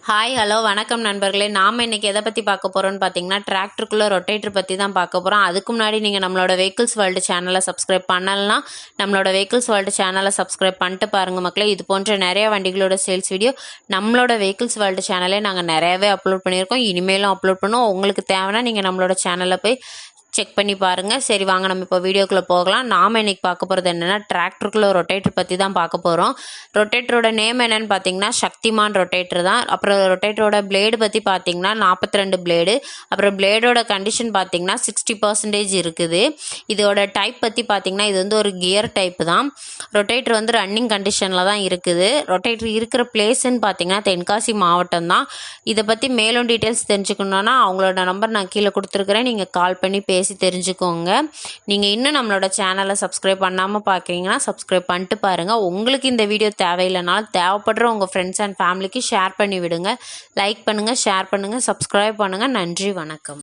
Hi hello வணக்கம் நண்பர்களே. நாம் இன்றைக்கி எதை பற்றி பார்க்க போகிறோன்னு பார்த்தீங்கன்னா டிராக்டருக்குள்ளே ரொட்டேட்டர் பற்றி தான் பார்க்க போகிறோம். அதுக்கு முன்னாடி நீங்கள் நம்மளோட வெஹிக்கிள்ஸ் வேர்ல்டு சேனலை சப்ஸ்கிரைப் பண்ணலாம். நம்மளோட வெஹிக்கிள்ஸ் வேர்ல்டு சேனலை சப்ஸ்கிரைப் பண்ணிட்டு பாருங்கள் மக்களே. இது போன்ற நிறைய வண்டிகளோட சேல்ஸ் வீடியோ நம்மளோட வெஹிக்கிள்ஸ் வேர்ல்டு சேனலே நாங்கள் நிறையவே அப்லோட் பண்ணியிருக்கோம். இனிமேலும் அப்லோட் பண்ணுவோம். உங்களுக்கு தேவைன்னா நீங்கள் நம்மளோட சேனலில் போய் செக் பண்ணி பாருங்கள். சரி வாங்க நம்ம இப்போ வீடியோக்குள்ளே போகலாம். நாம் இன்றைக்கி பார்க்க போகிறது என்னென்னா டிராக்டருக்குள்ளே ரொட்டேட்டர் பற்றி தான் பார்க்க போகிறோம். ரொட்டேட்டரோட நேம் என்னென்னு பார்த்தீங்கன்னா சக்திமான் ரொட்டேட்டர் தான். அப்புறம் ரொட்டேட்டரோட பிளேடு பற்றி பார்த்தீங்கன்னா 42 பிளேடு. அப்புறம் பிளேடோட கண்டிஷன் பார்த்தீங்கன்னா 60% இருக்குது. இதோட டைப் பற்றி பார்த்தீங்கன்னா இது வந்து ஒரு கியர் டைப் தான். ரொட்டேட்டர் வந்து ரன்னிங் கண்டிஷனில் தான் இருக்குது. ரொட்டேட்டர் இருக்கிற பிளேஸ்ன்னு பார்த்தீங்கன்னா தென்காசி மாவட்டம் தான். இதை பற்றி மேலும் டீட்டெயில்ஸ் தெரிஞ்சுக்கணுன்னா அவங்களோட நம்பர் நான் கீழே கொடுத்துருக்குறேன். நீங்கள் கால் பண்ணி பேசி தெரிஞ்சுக்கோங்க. நீங்கள் இன்னும் நம்மளோட சேனலை சப்ஸ்கிரைப் பண்ணாமல் பார்க்குறீங்கன்னா சப்ஸ்கிரைப் பண்ணிட்டு பாருங்கள். உங்களுக்கு இந்த வீடியோ தேவையில்லைனாலும் தேவைப்படுற உங்கள் ஃப்ரெண்ட்ஸ் அண்ட் ஃபேமிலிக்கு ஷேர் பண்ணி விடுங்க. லைக் பண்ணுங்கள், ஷேர் பண்ணுங்கள், சப்ஸ்கிரைப் பண்ணுங்கள். நன்றி, வணக்கம்.